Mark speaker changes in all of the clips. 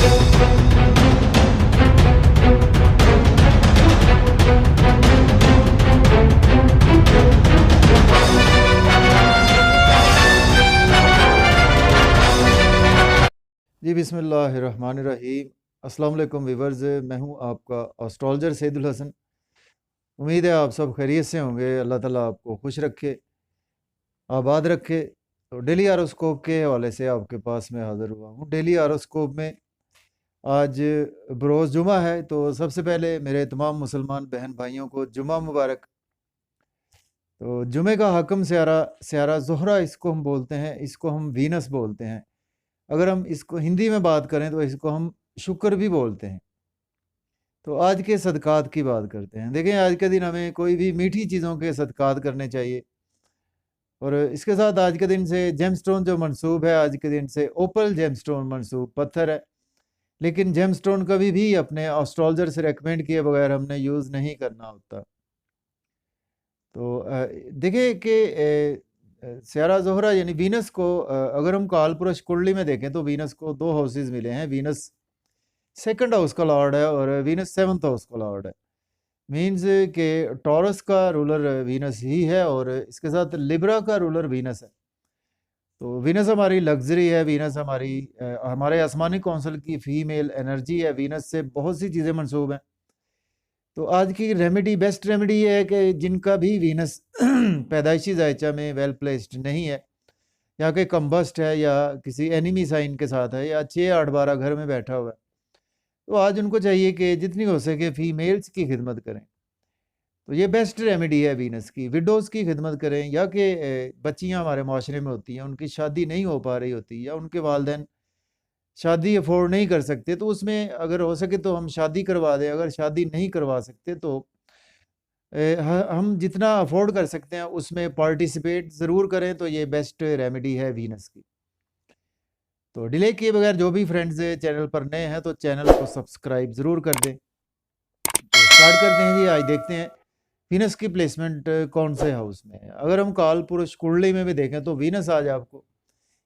Speaker 1: जी बिस्मिल्लाहिर्रहमानिर्रहीम। अस्सलाम वालेकुम व्यूअर्स, मैं हूं आपका एस्ट्रोलॉजर सैदुल हसन। उम्मीद है आप सब खैरियत से होंगे। अल्लाह ताला आपको खुश रखे, आबाद रखे। तो डेली आरोस्कोप के हवाले से आपके पास मैं हाज़िर हुआ हूं। डेली आरोस्कोप में आज बरोज़ जुमा है, तो सबसे पहले मेरे तमाम मुसलमान बहन भाइयों को जुमा मुबारक। तो जुमे का हकम स्यारा स्यारा ज़ोहरा इसको हम बोलते हैं, इसको हम वीनस बोलते हैं। अगर हम इसको हिंदी में बात करें तो इसको हम शुक्र भी बोलते हैं। तो आज के सदक़ात की बात करते हैं। देखें, आज के दिन हमें कोई भी मीठी चीज़ों के सदक़ात करने चाहिए। और इसके साथ आज के दिन से जेमस्टोन जो मंसूब है, आज के दिन से ओपल जेमस्टोन मंसूब पत्थर है। लेकिन जेमस्टोन कभी भी अपने एस्ट्रोलॉजर से रेकमेंड किए बगैर हमने यूज़ नहीं करना होता। तो देखिए कि स्यारा ज़ोहरा यानी वीनस को अगर हम कालपुरुष कुंडली में देखें तो वीनस को 2 हाउसेस मिले हैं। वीनस सेकंड हाउस का लॉर्ड है और वीनस 7th हाउस का लॉर्ड है। मीन्स के टॉरस का रूलर वीनस ही है और इसके साथ लिब्रा का रूलर वीनस है। तो वीनस हमारी लग्जरी है, वीनस हमारे आसमानी कौंसल की फीमेल एनर्जी है। वीनस से बहुत सी चीज़ें मंसूब हैं। तो आज की रेमेडी, बेस्ट रेमेडी ये है कि जिनका भी वीनस पैदाइशी जायचा में वेल प्लेस्ड नहीं है, या कि कम्बस्ट है, या किसी एनिमी साइन के साथ है, या 6-8-12 घर में बैठा हुआ है, तो आज उनको चाहिए कि जितनी हो सके फीमेल्स की खिदमत करें। तो ये बेस्ट रेमेडी है वीनस की। विडोज़ की खिदमत करें, या कि बच्चियाँ हमारे माशरे में होती हैं, उनकी शादी नहीं हो पा रही होती, या उनके वालिदैन शादी अफोर्ड नहीं कर सकते, तो उसमें अगर हो सके तो हम शादी करवा दें। अगर शादी नहीं करवा सकते तो हम जितना अफोर्ड कर सकते हैं उसमें पार्टिसिपेट ज़रूर करें। तो ये बेस्ट रेमेडी है वीनस की। तो डिले किए बगैर जो भी फ्रेंड्स चैनल पर नए हैं तो चैनल को सब्सक्राइब ज़रूर कर दें। तो स्टार्ट करते हैं जी। आज देखते हैं वीनस की प्लेसमेंट कौन से हाउस में है। अगर हम काल पुरुष कुंडली में भी देखें तो वीनस आज आपको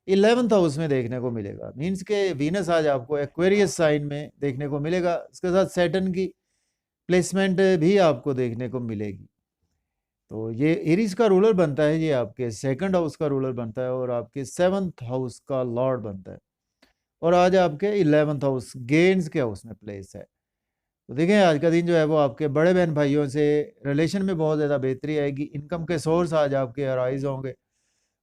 Speaker 1: 11th हाउस में देखने को मिलेगा। मीन्स के वीनस आज आपको एक्वेरियस साइन में देखने को मिलेगा। इसके साथ सैटर्न की प्लेसमेंट भी आपको देखने को मिलेगी। तो ये एरीज का रूलर बनता है, ये आपके 2nd हाउस का रूलर बनता है और आपके 7th हाउस का लॉर्ड बनता है। और आज आपके 11th हाउस गेन्स के हाउस में प्लेस है। तो देखें, आज का दिन जो है वो आपके बड़े बहन भाइयों से रिलेशन में बहुत ज़्यादा बेहतरी आएगी। इनकम के सोर्स आज आपके अराइज होंगे।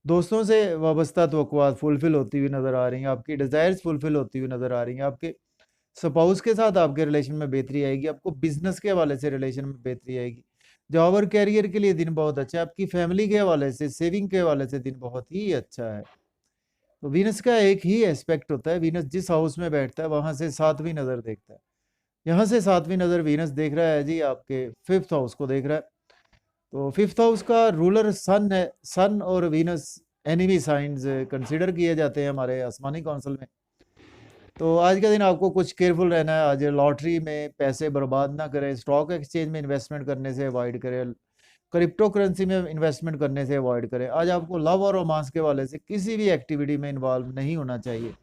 Speaker 1: दोस्तों से वाबस्ता तवक्कुआत फुलफ़िल होती हुई नज़र आ रही हैं। आपकी डिज़ायर्स फुलफ़िल होती हुई नज़र आ रही हैं। आपके स्पाउस के साथ आपके रिलेशन में बेहतरी आएगी। आपको बिज़नेस के हवाले से रिलेशन में बेहतरी आएगी। जॉब और कैरियर के लिए दिन बहुत अच्छा है। आपकी फैमिली के हवाले से, सेविंग के हवाले से दिन बहुत ही अच्छा है। तो वीनस का एक ही एस्पेक्ट होता है। वीनस जिस हाउस में बैठता है वहाँ से 7वीं नज़र देखता है। यहाँ से 7वीं नज़र वीनस देख रहा है जी, आपके 5th हाउस को देख रहा है। तो 5th हाउस का रूलर सन है। सन और वीनस एनिमी साइंस कंसीडर किए जाते हैं हमारे आसमानी काउंसिल में। तो आज का दिन आपको कुछ केयरफुल रहना है। आज लॉटरी में पैसे बर्बाद ना करें, स्टॉक एक्सचेंज में इन्वेस्टमेंट करने से अवॉइड करें, क्रिप्टो करेंसी में इन्वेस्टमेंट करने से अवॉइड करें। आज आपको लव और रोमांस के वाले से किसी भी एक्टिविटी में इन्वॉल्व नहीं होना चाहिए।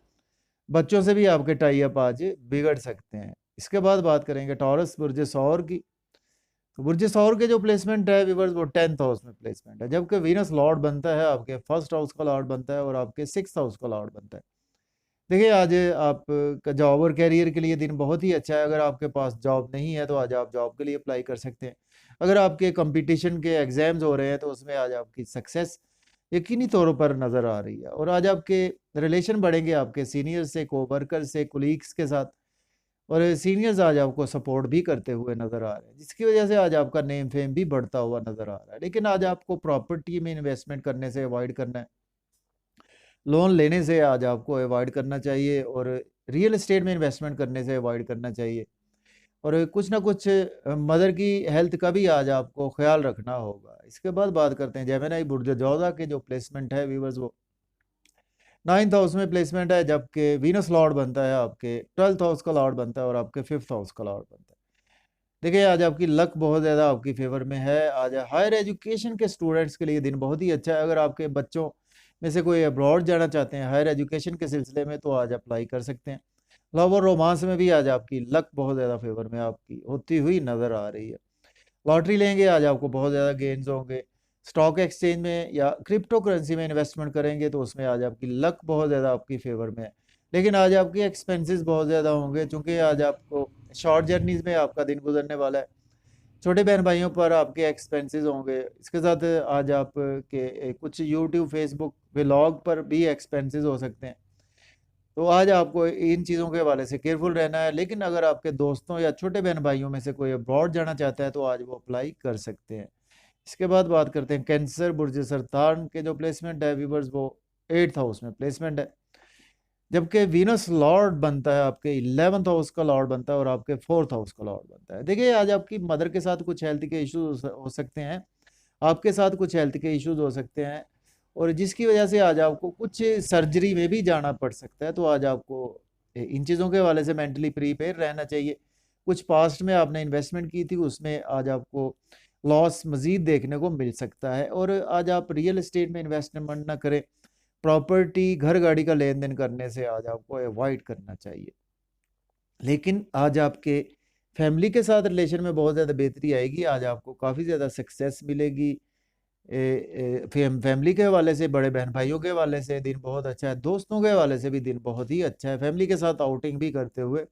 Speaker 1: बच्चों से भी आपके टाई अप आज बिगड़ सकते हैं। इसके बाद बात करेंगे टॉरस बुर्ज सौर की। तो बुर्ज सौर के जो प्लेसमेंट है व्यूअर्स, वो 10th हाउस में प्लेसमेंट है। जबकि वीनस लॉर्ड बनता है आपके 1st हाउस का लॉर्ड बनता है और आपके 6th हाउस का लॉर्ड बनता है। देखिए, आज आपका जॉब और कैरियर के लिए दिन बहुत ही अच्छा है। अगर आपके पास जॉब नहीं है तो आज आप जॉब के लिए अप्लाई कर सकते हैं। अगर आपके कंपटीशन के एग्ज़ाम्स हो रहे हैं तो उसमें आज आपकी सक्सेस यकीनी तौर पर नज़र आ रही है। और आज आपके रिलेशन बढ़ेंगे आपके सीनियर से, कोवर्कर से, कोलीग्स के साथ। और सीनियर्स आज आपको सपोर्ट भी करते हुए नज़र आ रहे हैं, जिसकी वजह से आज आपका नेम फेम भी बढ़ता हुआ नज़र आ रहा है। लेकिन आज आपको प्रॉपर्टी में इन्वेस्टमेंट करने से अवॉइड करना है। लोन लेने से आज आपको अवॉइड करना चाहिए और रियल एस्टेट में इन्वेस्टमेंट करने से अवॉइड करना चाहिए। और कुछ ना कुछ मदर की हेल्थ का भी आज आपको ख्याल रखना होगा। इसके बाद बात करते हैं जेमिनी बुर्ज जोधा के जो प्लेसमेंट है व्यूअर्स, वो 9th हाउस में प्लेसमेंट है। जबकि वीनस लॉर्ड बनता है आपके 12th हाउस का लॉर्ड बनता है और आपके 5th हाउस का लॉर्ड बनता है। देखिए, आज आपकी लक बहुत ज़्यादा आपकी फेवर में है। आज हायर एजुकेशन के स्टूडेंट्स के लिए दिन बहुत ही अच्छा है। अगर आपके बच्चों में से कोई अब्रॉड जाना चाहते हैं हायर एजुकेशन के सिलसिले में तो आज अप्लाई कर सकते हैं। लव और रोमांस में भी आज आपकी लक बहुत ज़्यादा फेवर में आपकी होती हुई नज़र आ रही है। लॉटरी लेंगे आज आपको बहुत ज़्यादा गेन्स होंगे। स्टॉक एक्सचेंज में या क्रिप्टो करेंसी में इन्वेस्टमेंट करेंगे तो उसमें आज आपकी लक बहुत ज़्यादा आपकी फेवर में है। लेकिन आज आपके एक्सपेंसेस बहुत ज़्यादा होंगे, चूँकि आज आपको शॉर्ट जर्नीज़ में आपका दिन गुजरने वाला है। छोटे बहन भाइयों पर आपके एक्सपेंसेस होंगे। इसके साथ आज आप के कुछ यूट्यूब, फेसबुक व्लॉग पर भी एक्सपेंसेस हो सकते हैं। तो आज आपको इन चीज़ों के हवाले से केयरफुल रहना है। लेकिन अगर आपके दोस्तों या छोटे बहन भाइयों में से कोई अब्रॉड जाना चाहता है तो आज वो अप्लाई कर सकते हैं। इसके बाद बात करते हैं कैंसर बुर्ज सरतान के जो प्लेसमेंट है व्यूवर्स, वो 8th हाउस में प्लेसमेंट है। जबकि वीनस लॉर्ड बनता है आपके 11th हाउस का लॉर्ड बनता है और आपके 4th हाउस का लॉर्ड बनता है। देखिए आज आपकी मदर के साथ कुछ हेल्थ के इश्यूज हो सकते हैं, आपके साथ कुछ हेल्थ के इश्यूज हो सकते हैं, और जिसकी वजह से आज आपको कुछ सर्जरी में भी जाना पड़ सकता है। तो आज आपको इन चीज़ों के हवाले से मेंटली प्रीपेयर रहना चाहिए। कुछ पास्ट में आपने इन्वेस्टमेंट की थी, उसमें आज आपको लॉस मज़ीद देखने को मिल सकता है। और आज आप रियल एस्टेट में इन्वेस्टमेंट ना करें, प्रॉपर्टी घर गाड़ी का लेन देन करने से आज आपको अवॉइड करना चाहिए। लेकिन आज आपके फैमिली के साथ रिलेशन में बहुत ज़्यादा बेहतरी आएगी, आज आपको काफ़ी ज़्यादा सक्सेस मिलेगी। फैमिली के हवाले से, बड़े बहन भाइयों के हवाले से दिन बहुत अच्छा है, दोस्तों के हवाले से भी दिन बहुत ही अच्छा है। फैमिली के साथ आउटिंग भी करते हुए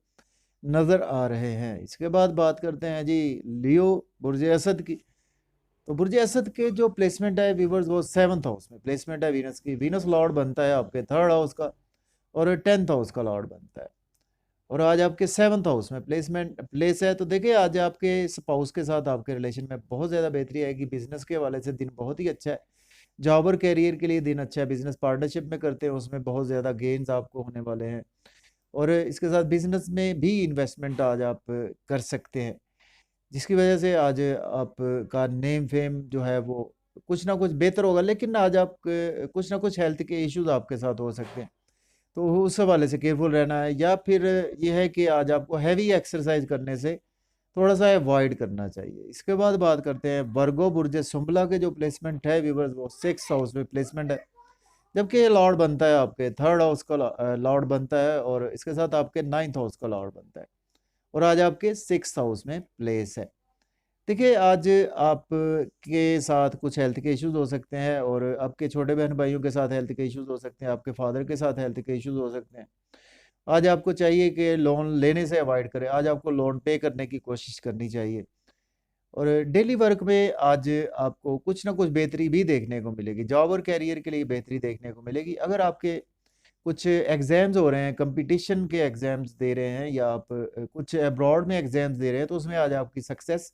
Speaker 1: नज़र आ रहे हैं। इसके बाद बात करते हैं जी लियो बुर्ज असद की। तो बुर्ज असद के जो प्लेसमेंट है व्यूवर्स, वो 7th हाउस में प्लेसमेंट है वीनस की। वीनस लॉर्ड बनता है आपके 3rd हाउस का और 10th हाउस का लॉर्ड बनता है। और आज आपके 7th हाउस में प्लेसमेंट प्लेस है। तो देखिए आज आपके स्पाउस के साथ आपके रिलेशन में बहुत ज़्यादा बेहतरी आएगी। बिजनेस के हवाले से दिन बहुत ही अच्छा है। जॉब और कैरियर के लिए दिन अच्छा है। बिजनेस पार्टनरशिप में करते हैं उसमें बहुत ज़्यादा गेन्स आपको होने वाले हैं। और इसके साथ बिजनेस में भी इन्वेस्टमेंट आज आप कर सकते हैं, जिसकी वजह से आज आपका नेम फेम जो है वो कुछ ना कुछ बेहतर होगा। लेकिन आज आप कुछ ना कुछ हेल्थ के इश्यूज आपके साथ हो सकते हैं, तो उस हवाले से केयरफुल रहना है। या फिर ये है कि आज आपको हैवी एक्सरसाइज करने से थोड़ा सा अवॉइड करना चाहिए। इसके बाद बात करते हैं वर्गो बुर्ज सुंबला के जो प्लेसमेंट है व्यूवर्स, वो 6th हाउस में प्लेसमेंट है। जबकि ये लॉर्ड बनता है आपके 3rd हाउस का लॉर्ड बनता है, और इसके साथ आपके 9th हाउस का लॉर्ड बनता है, और आज आपके 6th हाउस में प्लेस है। देखिए आज आपके साथ कुछ हेल्थ के इश्यूज हो सकते हैं, और आपके छोटे बहन भाइयों के साथ हेल्थ के इश्यूज हो सकते हैं, आपके फादर के साथ हेल्थ के इश्यूज हो सकते हैं। आज आपको चाहिए कि लोन लेने से अवॉइड करें, आज आपको लोन पे करने की कोशिश करनी चाहिए। और डेली वर्क में आज आपको कुछ ना कुछ बेहतरी भी देखने को मिलेगी। जॉब और कैरियर के लिए बेहतरी देखने को मिलेगी। अगर आपके कुछ एग्ज़ाम्स हो रहे हैं, कंपटीशन के एग्ज़ाम्स दे रहे हैं, या आप कुछ अब्रॉड में एग्ज़ाम्स दे रहे हैं, तो उसमें आज आपकी सक्सेस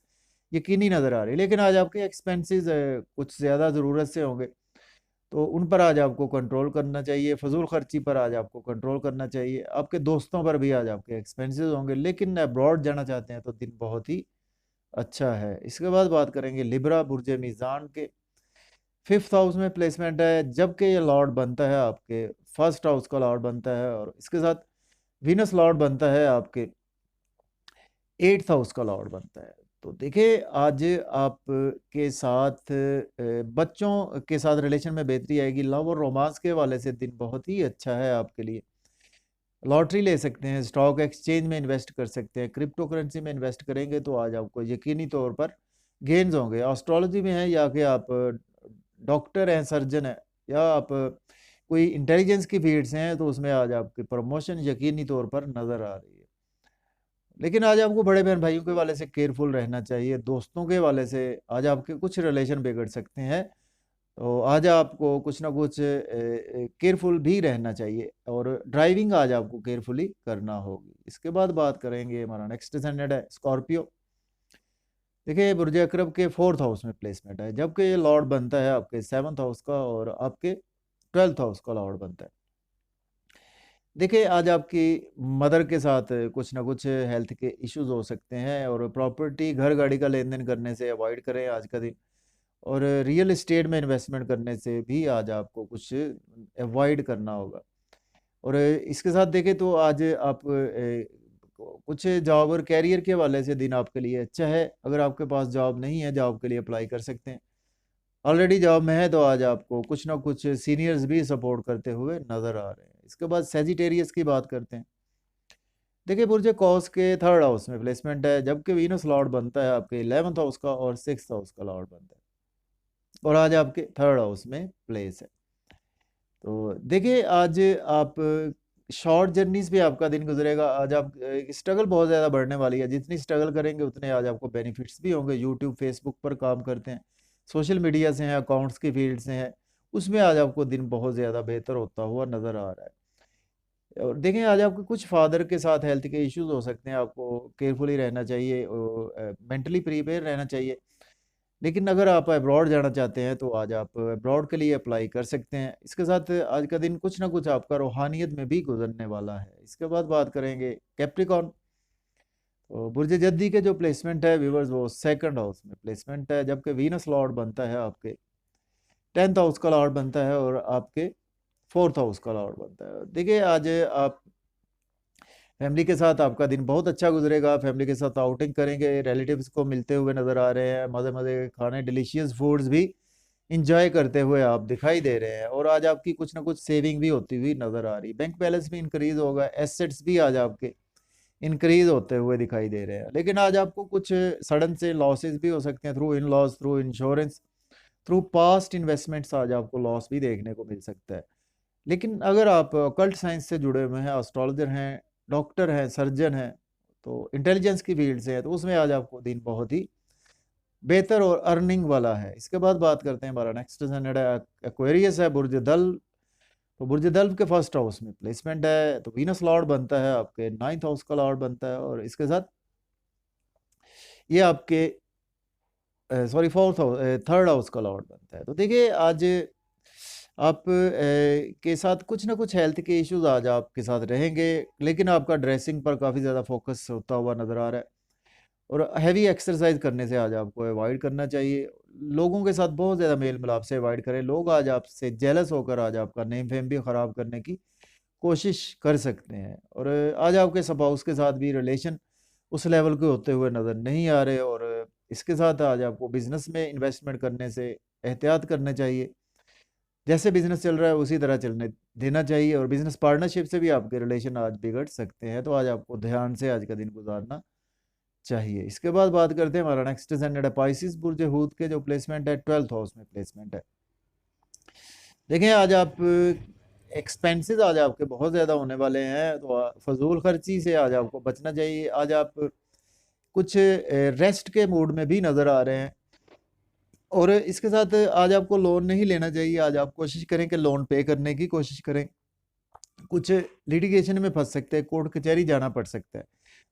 Speaker 1: यकीनी नज़र आ रही है। लेकिन आज आपके एक्सपेंसेस कुछ ज़्यादा ज़रूरत से होंगे, तो उन पर आज आपको कंट्रोल करना चाहिए। फजूल खर्ची पर आज आपको कंट्रोल करना चाहिए। आपके दोस्तों पर भी आज आपके एक्सपेंसेस होंगे। लेकिन अब्रॉड जाना चाहते हैं तो दिन बहुत ही अच्छा है। इसके बाद बात करेंगे लिब्रा बुर्ज मीज़ान के 5th हाउस में प्लेसमेंट है। जबकि ये लॉर्ड बनता है आपके 1st हाउस का लॉर्ड बनता है, और इसके साथ वीनस लॉर्ड बनता है आपके 8th हाउस का लॉर्ड बनता है। तो देखिए आज आपके साथ बच्चों के साथ रिलेशन में बेहतरी आएगी। लव और रोमांस के हवाले से दिन बहुत ही अच्छा है आपके लिए। लॉटरी ले सकते हैं, स्टॉक एक्सचेंज में इन्वेस्ट कर सकते हैं, क्रिप्टो करेंसी में इन्वेस्ट करेंगे तो आज आपको यकीनी तौर पर गेन्स होंगे। एस्ट्रोलॉजी में है, या कि आप डॉक्टर हैं, सर्जन हैं, या आप कोई इंटेलिजेंस की फील्ड से हैं, तो उसमें आज आपकी प्रमोशन यकीनी तौर पर नज़र आ रही है। लेकिन आज आपको बड़े बहन भाइयों के हवाले से केयरफुल रहना चाहिए। दोस्तों के हवाले से आज आपके कुछ रिलेशन बिगड़ सकते हैं, तो आज आपको कुछ ना कुछ केयरफुल भी रहना चाहिए, और ड्राइविंग आज आपको केयरफुली करना होगी। इसके बाद बात करेंगे, हमारा नेक्स्ट डिसेंडेंट है स्कॉर्पियो। देखिए बुर्ज अकरब के 4th हाउस में प्लेसमेंट है। जबकि ये लॉर्ड बनता है आपके 7th हाउस का, और आपके 12th हाउस का लॉर्ड बनता है। देखिए आज आपकी मदर के साथ कुछ ना कुछ हेल्थ के इश्यूज हो सकते हैं, और प्रॉपर्टी घर गाड़ी का लेन देन करने से अवॉइड करें आज का दिन। और रियल एस्टेट में इन्वेस्टमेंट करने से भी आज आपको कुछ अवॉइड करना होगा। और इसके साथ देखें तो आज आप कुछ जॉब और कैरियर के हवाले से दिन आपके लिए अच्छा है। अगर आपके पास जॉब नहीं है, जॉब के लिए अप्लाई कर सकते हैं। ऑलरेडी जॉब में है तो आज आपको कुछ ना कुछ सीनियर्स भी सपोर्ट करते हुए नज़र आ रहे हैं। इसके बाद सेजिटेरियस की बात करते हैं। देखिए बुर्ज कौस के थर्ड हाउस में प्लेसमेंट है, जबकि वीनस लॉर्ड बनता है आपके 11th हाउस का और 6th हाउस का लॉर्ड बनता है, और आज आपके थर्ड हाउस में प्लेस है। तो देखिए आज आप शॉर्ट जर्नीज भी आपका दिन गुजरेगा। आज आप स्ट्रगल बहुत ज़्यादा बढ़ने वाली है, जितनी स्ट्रगल करेंगे उतने आज आपको बेनिफिट्स भी होंगे। यूट्यूब फेसबुक पर काम करते हैं, सोशल मीडिया से हैं, अकाउंट्स की फील्ड से हैं, उसमें आज आपको दिन बहुत ज़्यादा बेहतर होता हुआ नज़र आ रहा है। और देखें आज आपके कुछ फादर के साथ हेल्थ के इश्यूज हो सकते हैं, आपको केयरफुली रहना चाहिए और मेंटली प्रिपेयर रहना चाहिए। लेकिन अगर आप अब्रॉड जाना चाहते हैं तो आज आप अब्रॉड के लिए अप्लाई कर सकते हैं। इसके साथ आज का दिन कुछ ना कुछ आपका रूहानियत में भी गुजरने वाला है। इसके बाद बात करेंगे कैप्रिकॉन। तो बुर्ज जद्दी के जो प्लेसमेंट है व्यूवर्स, वो सेकंड हाउस में प्लेसमेंट है, जबकि वीनस लॉर्ड बनता है आपके 10th हाउस का लॉर्ड बनता है और आपके 4th हाउस का लॉर्ड बनता है। देखिए आज आप फैमिली के साथ आपका दिन बहुत अच्छा गुजरेगा, फैमिली के साथ आउटिंग करेंगे, रिलेटिव्स को मिलते हुए नज़र आ रहे हैं, मज़े मज़े के खाने, डिलीशियस फूड्स भी इंजॉय करते हुए आप दिखाई दे रहे हैं, और आज आपकी कुछ ना कुछ सेविंग भी होती हुई नज़र आ रही है। बैंक बैलेंस भी इंक्रीज होगा, एसेट्स भी आज आपके इंक्रीज होते हुए दिखाई दे रहे हैं। लेकिन आज आपको कुछ सडन से लॉसेस भी हो सकते हैं, through in loss, through insurance, through past investments आज आपको लॉस भी देखने को मिल सकता है। लेकिन अगर आप कल्ट साइंस से जुड़े हुए हैं, एस्ट्रोलॉजर हैं, डॉक्टर हैं, सर्जन हैं, तो इंटेलिजेंस की फील्ड से है, तो उसमें आज आपको दिन बहुत ही बेहतर और अर्निंग वाला है। इसके बाद बात करते हैं, हमारा नेक्स्ट प्लैनेट है एक्वेरियस है, बुर्ज दल्व। तो बुर्ज दल्व के फर्स्ट हाउस में प्लेसमेंट है, तो वीनस लॉर्ड बनता है आपके 9th हाउस का लॉर्ड बनता है, और इसके साथ ये आपके sorry fourth house, third house का लॉर्ड बनता है। तो देखिए आज आप के साथ कुछ ना कुछ हेल्थ के इश्यूज आज आपके साथ रहेंगे, लेकिन आपका ड्रेसिंग पर काफ़ी ज़्यादा फोकस होता हुआ नज़र आ रहा है, और हैवी एक्सरसाइज करने से आज आपको अवॉइड करना चाहिए। लोगों के साथ बहुत ज़्यादा मेल मिलाप से अवॉइड करें, लोग आज आपसे जेलस होकर आज आपका नेम फेम भी ख़राब करने की कोशिश कर सकते हैं, और आज आपके स्पाउस के साथ भी रिलेशन उस लेवल के होते हुए नज़र नहीं आ रहे, और इसके साथ आज आपको बिजनेस में इन्वेस्टमेंट करने से एहतियात करने चाहिए। जैसे बिजनेस चल रहा है उसी तरह चलने देना चाहिए, और बिजनेस पार्टनरशिप से भी आपके रिलेशन आज बिगड़ सकते हैं, तो आज आपको ध्यान से आज का दिन गुजारना चाहिए। इसके बाद बात करते हैं, हमारा नेक्स्ट डिसेंडेड है पाइसिस, बुर्ज हूत के जो प्लेसमेंट है 12th हाउस में प्लेसमेंट है। देखें आज आप एक्सपेंसेस आज आपके बहुत ज़्यादा होने वाले हैं, तो फजूल खर्ची से आज आपको बचना चाहिए। आज आप कुछ रेस्ट के मूड में भी नज़र आ रहे हैं, और इसके साथ आज आपको लोन नहीं लेना चाहिए। आज आप कोशिश करें कि लोन पे करने की कोशिश करें। कुछ लिटिगेशन में फंस सकते हैं, कोर्ट कचहरी जाना पड़ सकता है।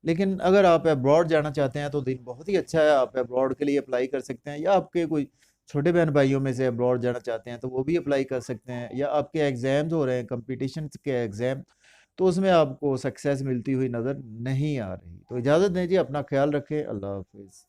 Speaker 1: लेकिन अगर आप अब्रॉड जाना चाहते हैं तो दिन बहुत ही अच्छा है, आप अब्रॉड के लिए अप्लाई कर सकते हैं, या आपके कोई छोटे बहन भाइयों में से अब्रॉड जाना चाहते हैं तो वो भी अप्लाई कर सकते हैं, या आपके एग्ज़ाम्स हो रहे हैं, कंपटीशन के एग्ज़ाम, तो उसमें आपको सक्सेस मिलती हुई नज़र नहीं आ रही। तो इजाज़त दीजिए, अपना ख्याल रखें, अल्लाह हाफिज़।